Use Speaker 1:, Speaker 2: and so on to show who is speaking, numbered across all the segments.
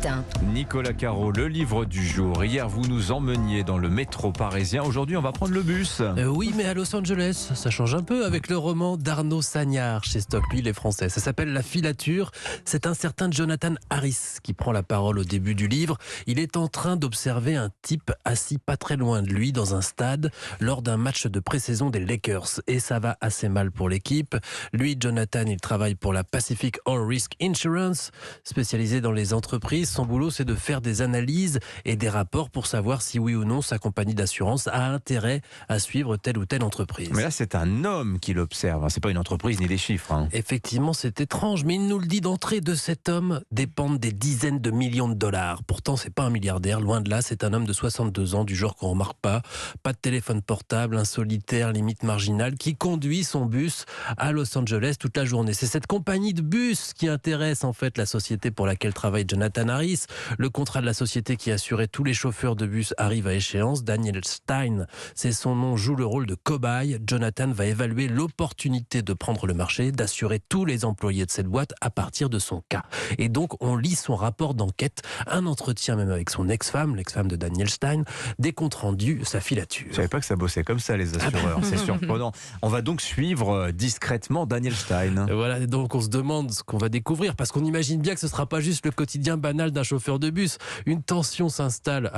Speaker 1: matin.
Speaker 2: Nicolas Caro, le livre du jour. Hier, vous nous emmeniez dans le métro parisien. Aujourd'hui, on va prendre le bus.
Speaker 3: Oui, mais à Los Angeles, ça change un peu avec le roman d'Arnaud Sagnard chez Stock. Lui, il est français. Ça s'appelle La filature. C'est un certain Jonathan Harris qui prend la parole au début du livre. Il est en train d'observer un type assis pas très loin de lui dans un stade lors d'un match de pré-saison des Lakers. Et ça va assez mal pour l'équipe. Lui, Jonathan, il travaille pour la Pacific All Risk Insurance, spécialisée dans les entreprises. Son boulot, c'est de faire des analyses et des rapports pour savoir si oui ou non sa compagnie d'assurance a intérêt à suivre telle ou telle entreprise.
Speaker 2: Mais là, c'est un homme qui l'observe. C'est pas une entreprise ni des chiffres.
Speaker 3: Effectivement, c'est étrange, mais il nous le dit d'entrée, de cet homme dépendent des dizaines de millions de dollars. Pourtant, c'est pas un milliardaire, loin de là, c'est un homme de 62 ans, du genre qu'on remarque pas de téléphone portable, un solitaire, limite marginal, qui conduit son bus à Los Angeles toute la journée. C'est cette compagnie de bus qui intéresse en fait la société pour laquelle travaille Jonathan Harris. Le contrat de la société qui assurait tous les chauffeurs de bus arrive à échéance. Daniel Stein, c'est son nom, joue le rôle de cobaye. Jonathan va évaluer l'opportunité de prendre le marché, d'assurer tous les employés de cette boîte à partir de son cas. Et donc, on lit son rapport d'enquête, un entretien même avec son ex-femme, l'ex-femme de Daniel Stein, des comptes rendus, sa filature.
Speaker 2: Je savais pas que ça bossait comme ça, les assureurs. C'est surprenant. On va donc suivre discrètement Daniel Stein.
Speaker 3: Voilà, et donc on se demande ce qu'on va découvrir, parce qu'on imagine bien que ce ne sera pas juste le quotidien banal d'un chauffeur de bus. Une tension s'installe,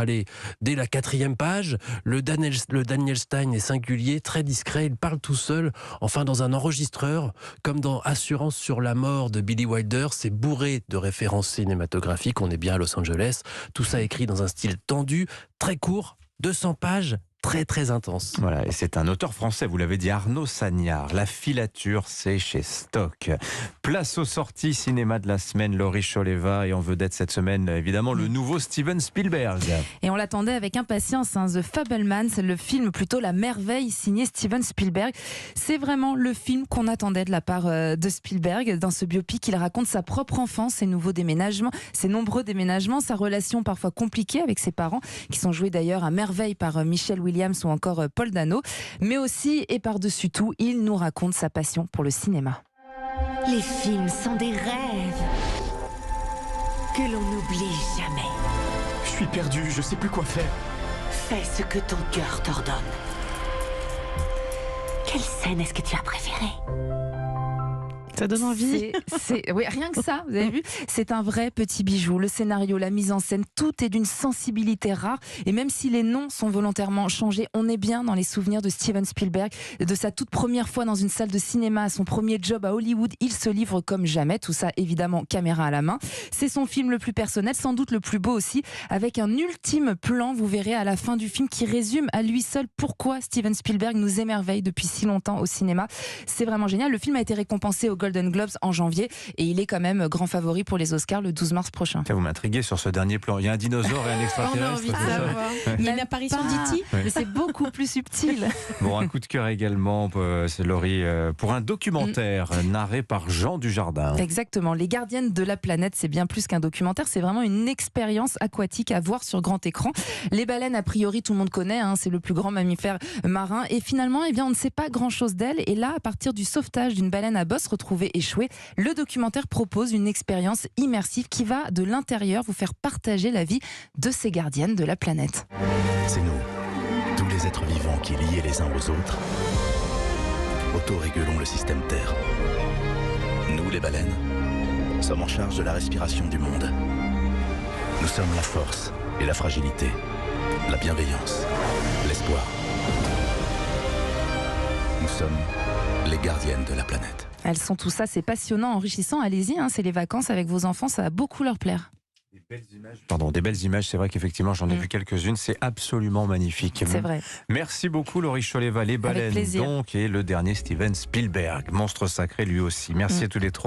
Speaker 3: dès la 4e page. Le Daniel Stein est singulier, très discret, il parle tout seul, enfin dans un enregistreur, comme dans Assurance sur la mort de Billy Wilder. C'est bourré de références cinématographiques, on est bien à Los Angeles. Tout ça écrit dans un style tendu, très court, 200 pages, très très intense.
Speaker 2: Voilà, et c'est un auteur français, vous l'avez dit, Arnaud Sagnard. La filature, c'est chez Stock. Place aux sorties cinéma de la semaine, Laurie Choleva, et en vedette cette semaine, évidemment, le nouveau Steven Spielberg.
Speaker 4: Et on l'attendait avec impatience, The Fabelmans, c'est le film, plutôt la merveille, signé Steven Spielberg. C'est vraiment le film qu'on attendait de la part de Spielberg. Dans ce biopic, il raconte sa propre enfance, ses nombreux déménagements, sa relation parfois compliquée avec ses parents, qui sont joués d'ailleurs à merveille par Michelle Williams ou encore Paul Dano. Mais aussi, et par-dessus tout, il nous raconte sa passion pour le cinéma.
Speaker 1: Les films sont des rêves que l'on n'oublie jamais.
Speaker 5: Je suis perdu, je sais plus quoi faire.
Speaker 1: Fais ce que ton cœur t'ordonne. Quelle scène est-ce que tu as préférée ?
Speaker 4: Ça donne envie. Oui, rien que ça, vous avez vu, c'est un vrai petit bijou. Le scénario, la mise en scène, tout est d'une sensibilité rare. Et même si les noms sont volontairement changés, on est bien dans les souvenirs de Steven Spielberg, de sa toute première fois dans une salle de cinéma, à son premier job à Hollywood. Il se livre comme jamais, tout ça évidemment caméra à la main. C'est son film le plus personnel, sans doute le plus beau aussi, avec un ultime plan, vous verrez à la fin du film, qui résume à lui seul pourquoi Steven Spielberg nous émerveille depuis si longtemps au cinéma. C'est vraiment génial. Le film a été récompensé au Golden Globes en janvier et il est quand même grand favori pour les Oscars le 12 mars prochain.
Speaker 2: Vous m'intriguez sur ce dernier plan. Il y a un dinosaure et un extraterrestre.
Speaker 4: Il y a l'apparition d'E.T., mais c'est beaucoup plus subtil.
Speaker 2: Bon, un coup de cœur également, c'est Laurie, pour un documentaire narré par Jean Dujardin.
Speaker 4: Exactement. Les Gardiennes de la planète, c'est bien plus qu'un documentaire, c'est vraiment une expérience aquatique à voir sur grand écran. Les baleines, a priori, tout le monde connaît, c'est le plus grand mammifère marin. Et finalement, on ne sait pas grand-chose d'elle. Et là, à partir du sauvetage d'une baleine à bosse retrouvée échouée, le documentaire propose une expérience immersive qui va de l'intérieur vous faire partager la vie de ces gardiennes de la planète.
Speaker 5: C'est nous, tous les êtres vivants qui, liés les uns aux autres, autorégulons le système Terre. Nous, les baleines, sommes en charge de la respiration du monde. Nous sommes la force et la fragilité, la bienveillance, l'espoir. Nous sommes les gardiennes de la planète.
Speaker 4: Elles sont tout ça, c'est passionnant, enrichissant. Allez-y, c'est les vacances avec vos enfants, ça va beaucoup leur plaire.
Speaker 2: Des belles images, c'est vrai qu'effectivement j'en ai vu quelques-uunes, c'est absolument magnifique.
Speaker 4: C'est vrai.
Speaker 2: Merci beaucoup Laurie Choleva, les baleines donc, et le dernier Steven Spielberg, monstre sacré lui aussi. Merci à tous les trois.